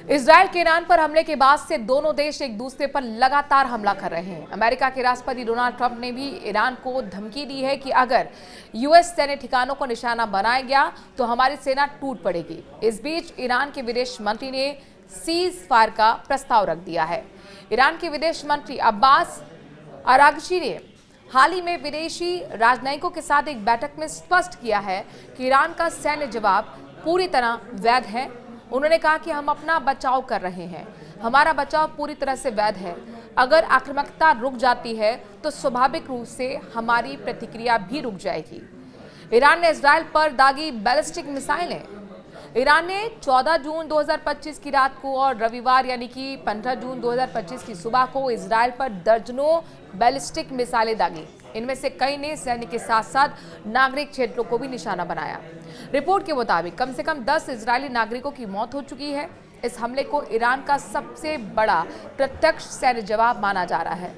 Israel के Iran पर हमले के बाद से दोनों देश एक दूसरे पर लगातार हमला कर रहे हैं। अमेरिका के राष्ट्रपति डोनाल्ड ट्रंप ने भी ईरान को धमकी दी है कि अगर यूएस सैन्य ठिकानों को निशाना बनाया गया तो हमारी सेना टूट पड़ेगी। इस बीच ईरान के विदेश मंत्री ने सीज फायर का प्रस्ताव रख दिया है। ईरान के विदेश मंत्री अब्बास अरागची ने हाल ही में विदेशी राजनयिकों के साथ एक बैठक में स्पष्ट किया है कि ईरान का सैन्य जवाब पूरी तरह वैध है। उन्होंने कहा कि हम अपना बचाव कर रहे हैं, हमारा बचाव पूरी तरह से वैध है। अगर आक्रामकता रुक जाती है तो स्वाभाविक रूप से हमारी प्रतिक्रिया भी रुक जाएगी। ईरान ने इजरायल पर दागी बैलिस्टिक मिसाइलें। ईरान ने 14 जून 2025 की रात को और रविवार यानी कि 15 जून 2025 की सुबह को इजरायल पर दर्जनों बैलिस्टिक मिसाइलें दागी। इनमें से कई ने सैन्य के साथ साथ नागरिक क्षेत्रों को भी निशाना बनाया। रिपोर्ट के मुताबिक कम से कम 10 इजरायली नागरिकों की मौत हो चुकी है। इस हमले को ईरान का सबसे बड़ा प्रत्यक्ष सैन्य जवाब माना जा रहा है।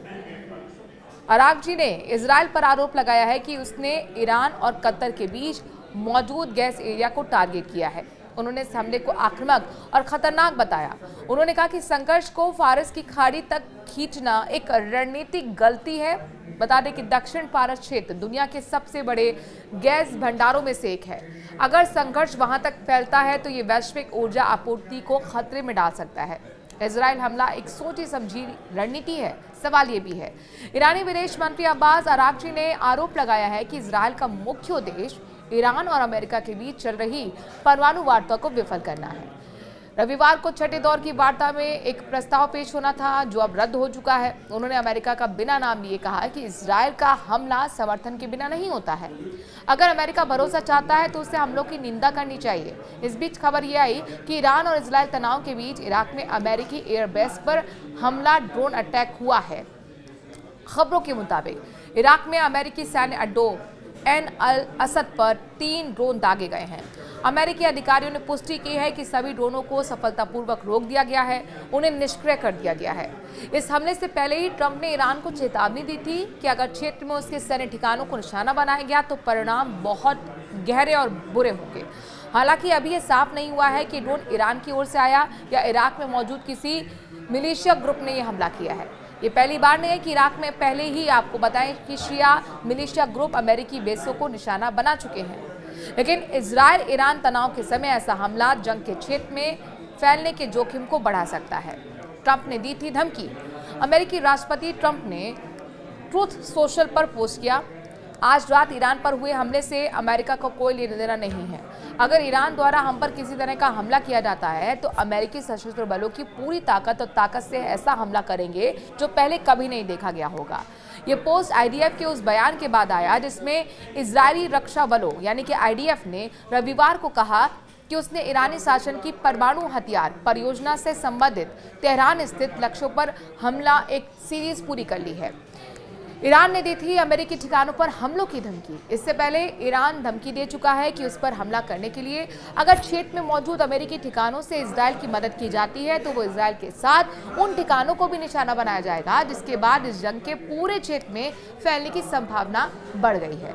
अरागची ने इजरायल पर आरोप लगाया है कि उसने ईरान और कतर के बीच मौजूद गैस एरिया को टारगेट किया है। उन्होंने इस हमले को आक्रामक और खतरनाक बताया। उन्होंने कहा कि संघर्ष को फारस की खाड़ी तक खींचना एक रणनीतिक गलती है। बता दें कि दक्षिण फारस क्षेत्र दुनिया के सबसे बड़े गैस भंडारों में से एक है। अगर संघर्ष वहां तक फैलता है तो ये वैश्विक ऊर्जा आपूर्ति को खतरे में डाल सकता है। इजरायल हमला एक सोची समझी रणनीति है, सवाल ये भी है। ईरानी विदेश मंत्री अब्बास अरागची ने आरोप लगाया है कि इजरायल का मुख्य उद्देश्य ईरान और अमेरिका के बीच चल रही परमाणु वार्ता को विफल करना है। रविवार को छठे दौर की वार्ता में एक प्रस्ताव पेश होना था जो अब रद्द हो चुका है। उन्होंने अमेरिका का बिना नाम लिए कहा कि इजरायल का हमला समर्थन के बिना नहीं होता है। अगर अमेरिका भरोसा चाहता है तो उसे हमलों की निंदा करनी चाहिए। इस बीच खबर यह आई कि ईरान और इजरायल तनाव के बीच इराक में अमेरिकी एयरबेस पर हमला ड्रोन अटैक हुआ है। खबरों के मुताबिक इराक में अमेरिकी सैन्य अड्डों एन अल असद पर 3 ड्रोन दागे गए हैं। अमेरिकी अधिकारियों ने पुष्टि की है कि सभी ड्रोनों को सफलतापूर्वक रोक दिया गया है, उन्हें निष्क्रिय कर दिया गया है। इस हमले से पहले ही ट्रंप ने ईरान को चेतावनी दी थी कि अगर क्षेत्र में उसके सैन्य ठिकानों को निशाना बनाया गया तो परिणाम बहुत गहरे और बुरे होंगे। हालांकि अभी यह साफ नहीं हुआ है कि ड्रोन ईरान की ओर से आया या इराक में मौजूद किसी मिलिशिया ग्रुप ने यह हमला किया है। ये पहली बार नहीं है कि इराक में पहले ही आपको बताएं कि शिया मिलिशिया ग्रुप अमेरिकी बेसों को निशाना बना चुके हैं। लेकिन इजरायल ईरान तनाव के समय ऐसा हमला जंग के क्षेत्र में फैलने के जोखिम को बढ़ा सकता है। ट्रंप ने दी थी धमकी। अमेरिकी राष्ट्रपति ट्रंप ने ट्रूथ सोशल पर पोस्ट किया, आज रात ईरान पर हुए हमले से अमेरिका को कोई लेना देना नहीं है। अगर ईरान द्वारा हम पर किसी तरह का हमला किया जाता है तो अमेरिकी सशस्त्र बलों की पूरी ताकत से ऐसा हमला करेंगे जो पहले कभी नहीं देखा गया होगा। ये पोस्ट आईडीएफ के उस बयान के बाद आया जिसमें इजरायली रक्षा बलों यानी कि आईडीएफ ने रविवार को कहा कि उसने ईरानी शासन की परमाणु हथियार परियोजना से संबंधित तेहरान स्थित लक्ष्यों पर हमला एक सीरीज पूरी कर ली है। ईरान ने दी थी अमेरिकी ठिकानों पर हमलों की धमकी। इससे पहले ईरान धमकी दे चुका है कि उस पर हमला करने के लिए अगर क्षेत्र में मौजूद अमेरिकी ठिकानों से इजरायल की मदद की जाती है तो वो इजरायल के साथ उन ठिकानों को भी निशाना बनाया जाएगा, जिसके बाद इस जंग के पूरे क्षेत्र में फैलने की संभावना बढ़ गई है।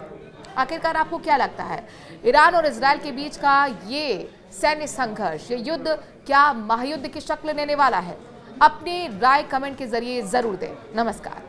आखिरकार आपको क्या लगता है, ईरान और इजरायल के बीच का ये सैन्य संघर्ष, ये युद्ध क्या महायुद्ध की शक्ल लेने वाला है? अपनी राय कमेंट के जरिए जरूर दें। नमस्कार।